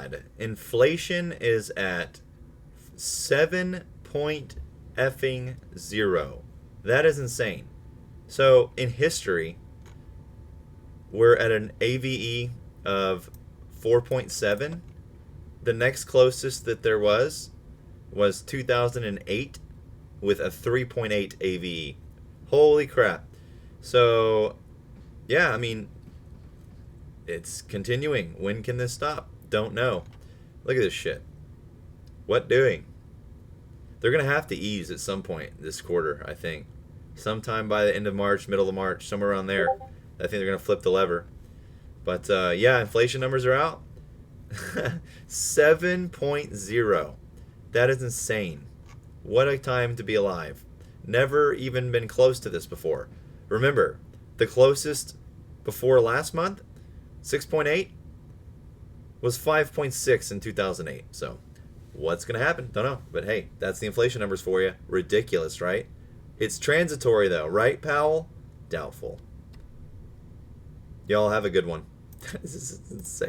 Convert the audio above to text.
God. Inflation is at 7.0. That is insane. So in history, we're at an AVE of 4.7. The next closest that there was 2008 with a 3.8 AVE. Holy crap. So, yeah, I mean, it's continuing. When can this stop? Don't know. Look at this shit. What doing? They're going to have to ease at some point this quarter, I think. Sometime by the end of March, middle of March, somewhere around there. I think they're going to flip the lever. But, yeah, inflation numbers are out. 7.0. That is insane. What a time to be alive. Never even been close to this before. Remember, the closest before last month, 6.8, was 5.6 in 2008. So, what's going to happen? Don't know. But hey, that's the inflation numbers for you. Ridiculous, right? It's transitory, though, right, Powell? Doubtful. Y'all have a good one. This is insane.